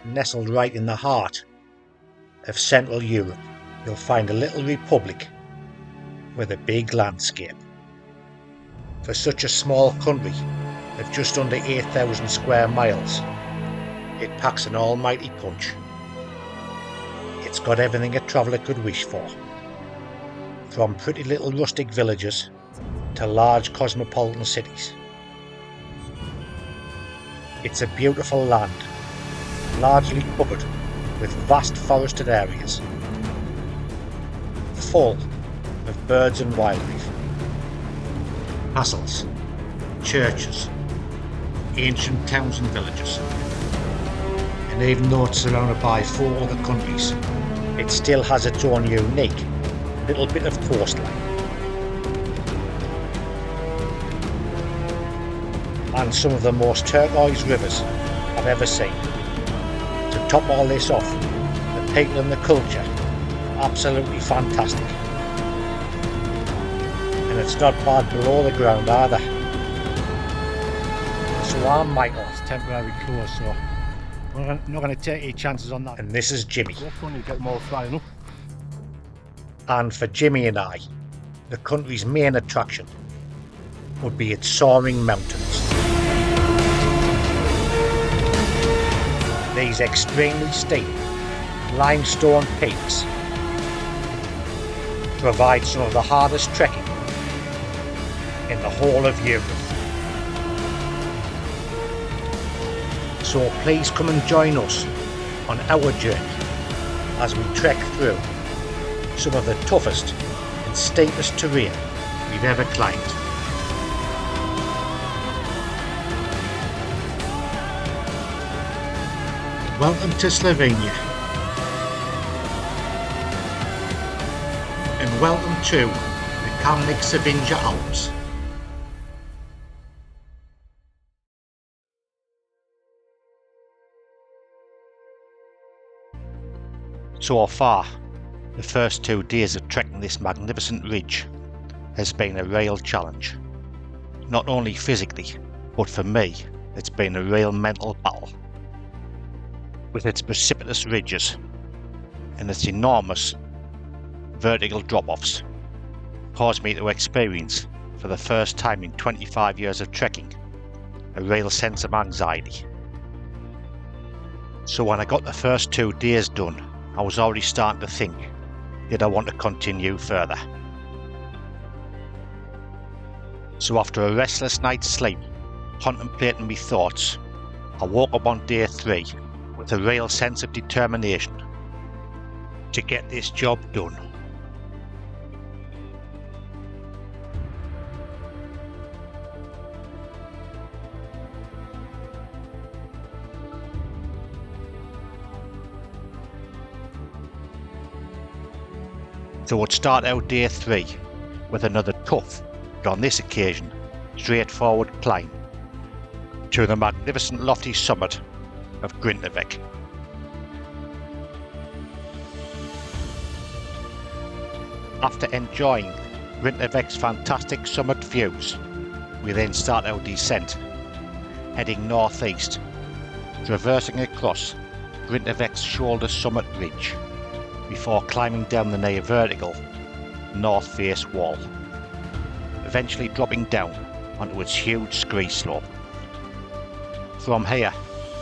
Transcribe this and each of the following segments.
nestled right in the heart of Central Europe, you'll find a little republic with a big landscape. For such a small country of just under 8,000 square miles, it packs an almighty punch. It's got everything a traveller could wish for, from pretty little rustic villages to large cosmopolitan cities. It's a beautiful land, largely covered with vast forested areas, full of birds and wildlife, castles, churches, ancient towns and villages. And even though it's surrounded by 4 other countries, it still has its own unique little bit of coastline. And some of the most turquoise rivers I've ever seen. To top all this off, the people and the culture, absolutely fantastic. And it's not bad below the ground either. So I'm Michael. It's temporarily closed, so we're not going to take any chances on that. And this is Jimmy. Hopefully get them all flying up. And for Jimmy and I, the country's main attraction would be its soaring mountains. These extremely steep limestone peaks provide some of the hardest trekking in the whole of Europe. So please come and join us on our journey as we trek through some of the toughest and steepest terrain we've ever climbed. Welcome to Slovenia, and welcome to the Kamnik Savinja Alps. So far, the first 2 days of trekking this magnificent ridge has been a real challenge. Not only physically, but for me, it's been a real mental battle. With its precipitous ridges and its enormous vertical drop-offs, caused me to experience, for the first time in 25 years of trekking, a real sense of anxiety. So when I got the first 2 days done, I was already starting to think, did I want to continue further? So after a restless night's sleep, contemplating my thoughts, I woke up on day 3 with a real sense of determination to get this job done. So we'd start out day 3 with another tough, but on this occasion, straightforward climb to the magnificent lofty summit of Grintovec. After enjoying Grintovec's fantastic summit views, we then start our descent, heading northeast, traversing across Grintovec's shoulder summit ridge, before climbing down the near vertical north face wall, eventually dropping down onto its huge scree slope. From here,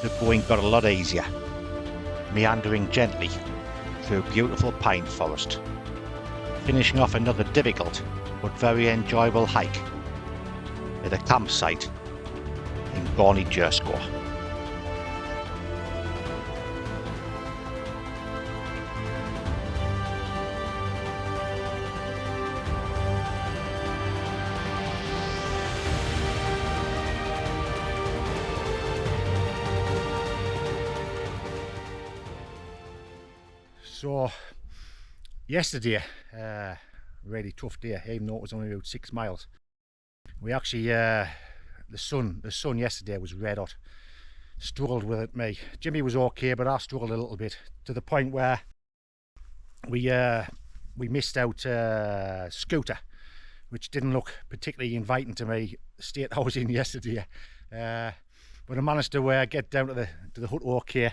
the going got a lot easier, meandering gently through beautiful pine forest, finishing off another difficult but very enjoyable hike at a campsite in Zgornje Jezersko. So yesterday, really tough day, even though it was only about 6 miles. We actually, the sun yesterday was red hot. Struggled with it, me. Jimmy was okay, but I struggled a little bit, to the point where we missed out Scooter, which didn't look particularly inviting to me, the state I was in yesterday. But I managed to get down to the hut okay,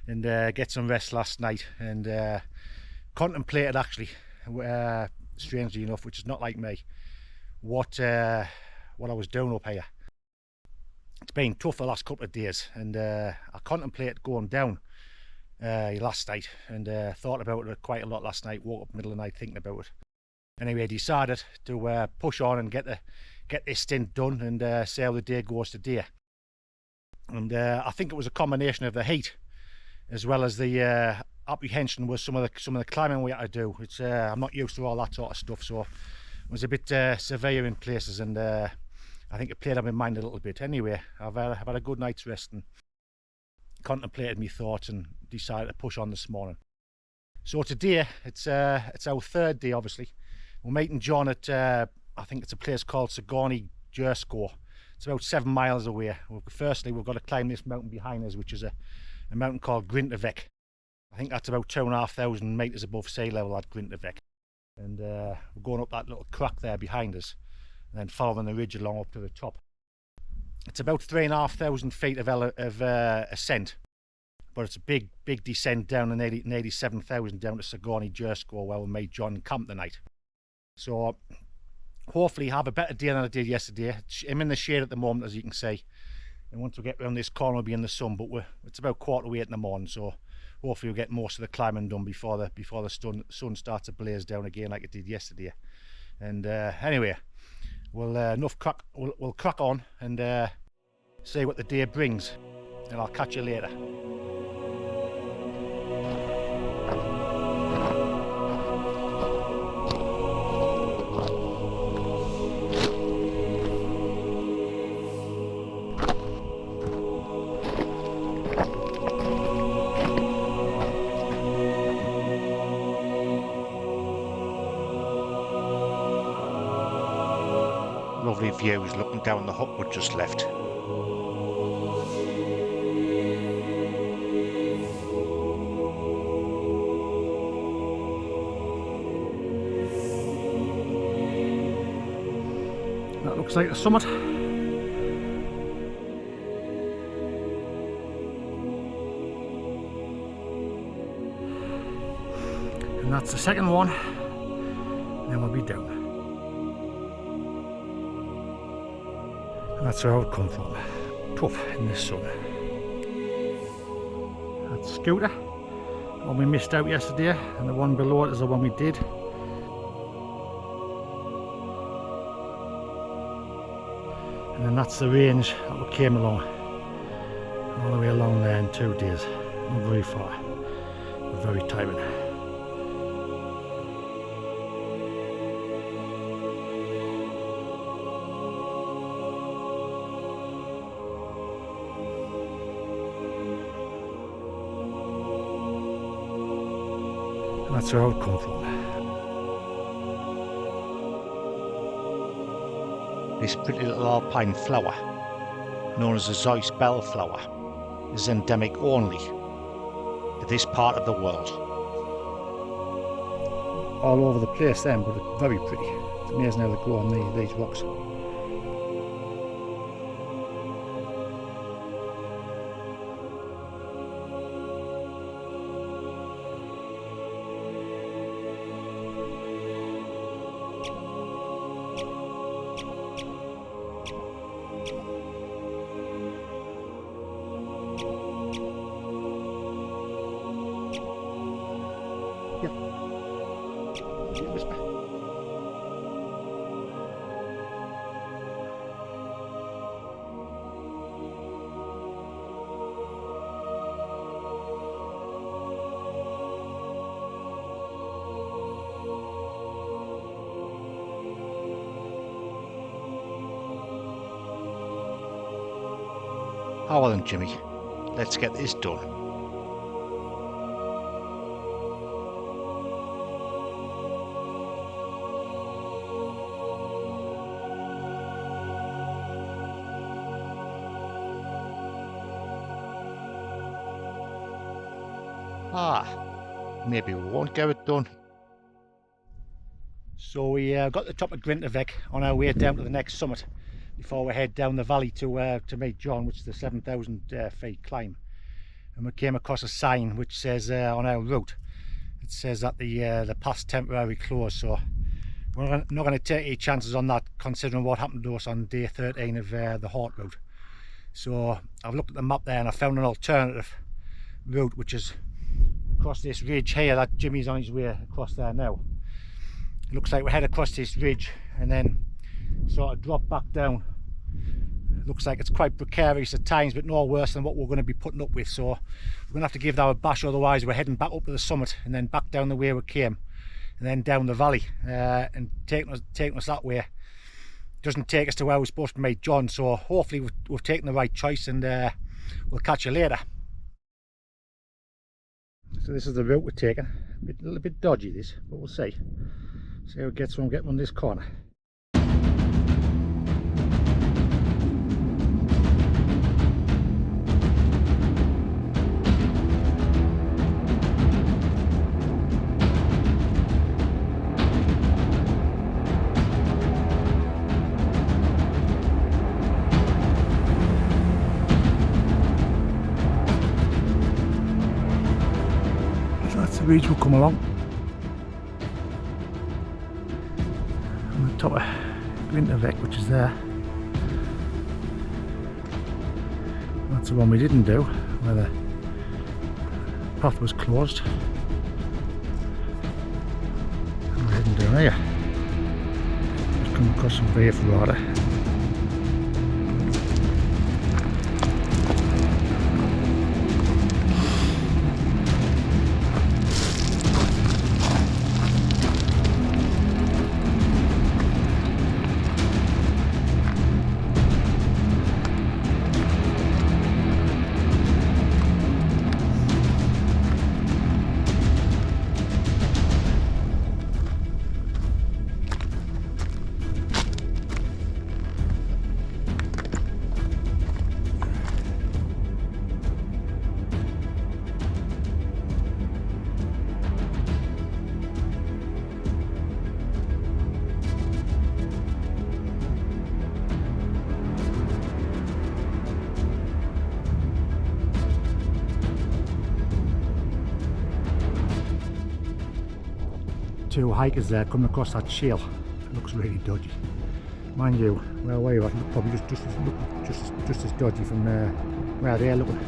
and get some rest last night, and contemplated actually, strangely enough, which is not like me, what I was doing up here. It's been tough the last couple of days, and I contemplated going down last night, and thought about it quite a lot last night. Woke up middle of the night thinking about it. Anyway, decided to push on and get this stint done, and see how the day goes today. And I think it was a combination of the heat as well as the apprehension with some of the climbing we had to do. It's I'm not used to all that sort of stuff, so it was a bit severe in places, and I think it played on my mind a little bit. Anyway, I've had a good night's rest and contemplated my thoughts and decided to push on this morning. So today it's our third day. Obviously, we're meeting John at I think it's a place called Zgornje Jezersko. It's about 7 miles away. Firstly, we've got to climb this mountain behind us, which is a mountain called Grintovec. I think that's about 2,500 metres above sea level at Grintovec. And we're going up that little crack there behind us, and then following the ridge along up to the top. It's about 3,500 feet of ascent, but it's a big descent down to nearly 7,000 down to Zgornje Jezersko, where we made John camp the night. So hopefully have a better day than I did yesterday. I'm in the shade at the moment, as you can see, and once we get around this corner we'll be in the sun, but it's about 7:45 in the morning, so hopefully we'll get most of the climbing done before the sun starts to blaze down again like it did yesterday. And anyway, we'll crack on and see what the day brings, and I'll catch you later. Lovely views looking down the hut we just left. That looks like the summit. And that's the second one, and then we'll be down. And that's where I would come from, tough in this sun. That's Scooter, the one we missed out yesterday, and the one below it is the one we did. And then that's the range that we came along, all the way along there in 2 days. Not very far, but very tiring. That's where I would come from. This pretty little alpine flower, known as the Zeus bellflower, is endemic only to this part of the world. All over the place then, but it's very pretty. It's amazing how they grow on these rocks. Oh well then, Jimmy, let's get this done. Maybe we won't get it done. So we got to the top of Grintovec on our way down to the next summit before we head down the valley to meet John, which is the 7,000 feet climb. and we came across a sign which says on our route, it says that the path's temporarily closed, so we're not going to take any chances on that, considering what happened to us on day 13 of the Hort route. So I've looked at the map there and I found an alternative route, which is across this ridge here that Jimmy's on his way across there now. It looks like we head across this ridge and then sort of drop back down. It looks like it's quite precarious at times, but no worse than what we're going to be putting up with, so we're going to have to give that a bash, otherwise we're heading back up to the summit and then back down the way we came and then down the valley, and taking us that way doesn't take us to where we're supposed to meet John. So hopefully we've taken the right choice, and we'll catch you later. So this is the route we're taking. A little bit dodgy this, but we'll see how it gets when we get on this corner. The ridge will come along on the top of Grintovec, which is there. That's the one we didn't do, where the path was closed. And we're heading down here. Just come across some beef water. Two hikers there coming across that shale. It looks really dodgy, mind you. Well, where you at, probably just as dodgy from where they're looking.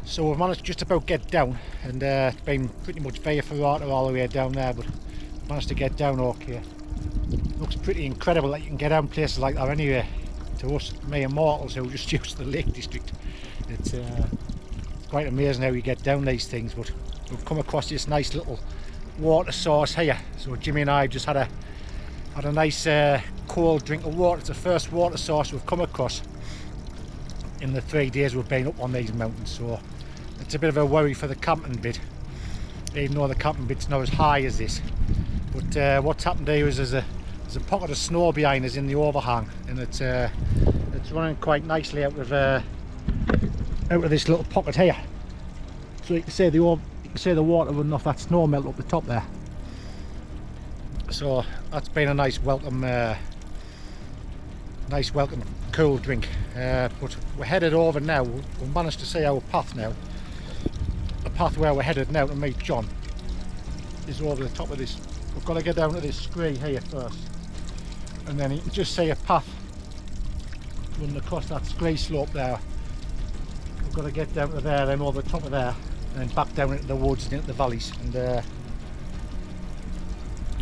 So we've managed to just about get down, and it's been pretty much bare for water all the way down there, but managed to get down okay. Looks pretty incredible that you can get down places like that anyway. To us mere mortals who just use the Lake District, it's quite amazing how you get down these things. But we've come across this nice little water source here, so Jimmy and I just had a nice cold drink of water. It's the first water source we've come across in the 3 days we've been up on these mountains, so it's a bit of a worry for the camping bit, even though the camping bit's not as high as this. But what's happened here is there's a pocket of snow behind us in the overhang, and it's running quite nicely out of this little pocket here. So you can see the water running off that snow melt up the top there. So that's been a nice welcome cool drink. But we're headed over now. We've managed to see our path now. The path where we're headed now to meet John is over the top of this. We've got to get down to this scree here first, and then you can just see a path running across that scree slope there. We've got to get down to there, then over the top of there, and then back down into the woods and into the valleys, and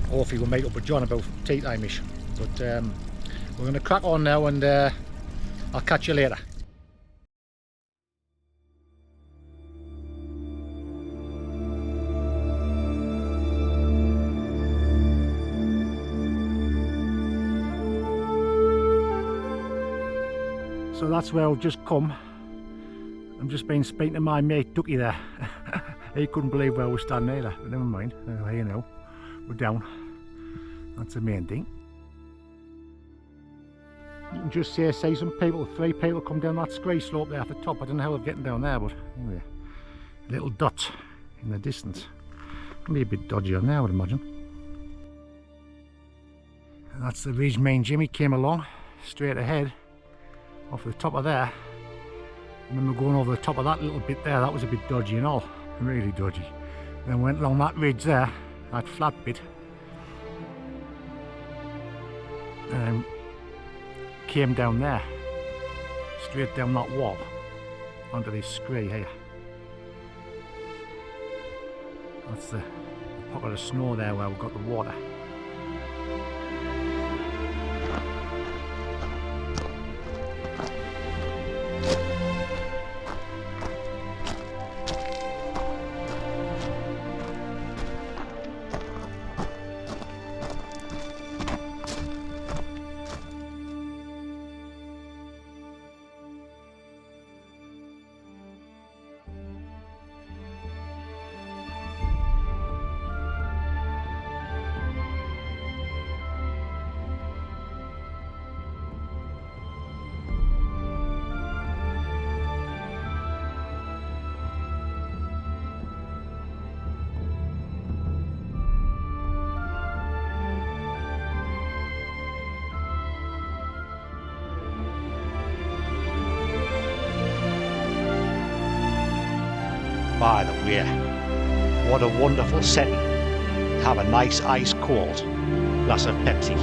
hopefully we'll meet up with John about tea time-ish. But we're going to crack on now, and I'll catch you later. So that's where I've just come. I've just been speaking to my mate Ducky there. He couldn't believe where we're standing either, but never mind. Here now, we're down. That's the main thing. You can just see some people, 3 people come down that scree slope there at the top. I don't know how they're getting down there, but anyway, little dots in the distance. Can be a bit dodgy on there, I would imagine. And That's the ridge me and Jimmy came along, straight ahead, off the top of there. I remember going over the top of that little bit there, that was a bit dodgy and all, really dodgy. Then went along that ridge there, that flat bit, and came down there, straight down that wall, onto this scree here. That's the pocket of snow there where we've got the water. By the way, what a wonderful setting to have a nice ice cold glass of Pepsi.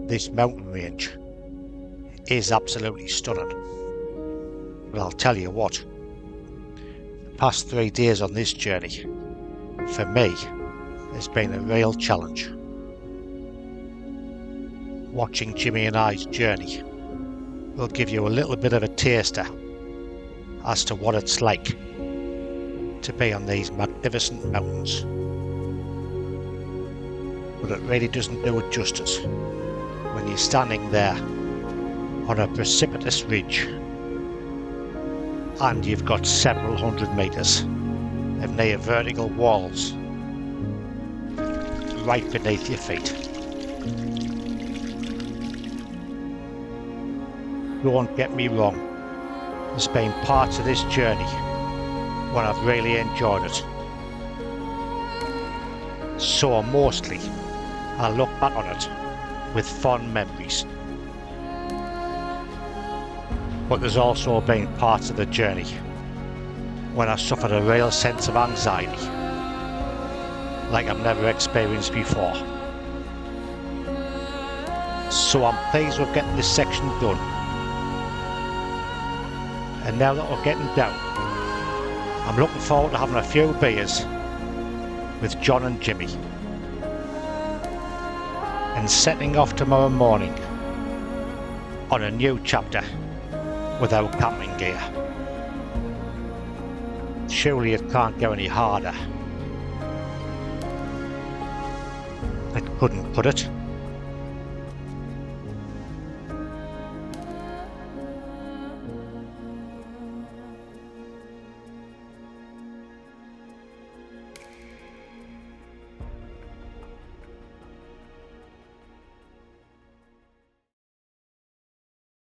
This mountain range is absolutely stunning. But I'll tell you what, the past 3 days on this journey, for me, has been a real challenge. Watching Jimmy and I's journey will give you a little bit of a taster as to what it's like to be on these magnificent mountains. But it really doesn't do it justice when you're standing there on a precipitous ridge and you've got several hundred metres of near vertical walls right beneath your feet. Don't get me wrong, there's been parts of this journey when I've really enjoyed it. So mostly I look back on it with fond memories. But there's also been parts of the journey when I suffered a real sense of anxiety like I've never experienced before. So I'm pleased with getting this section done. And now that we're getting down, I'm looking forward to having a few beers with John and Jimmy and setting off tomorrow morning on a new chapter with our camping gear. Surely it can't go any harder. I couldn't put it.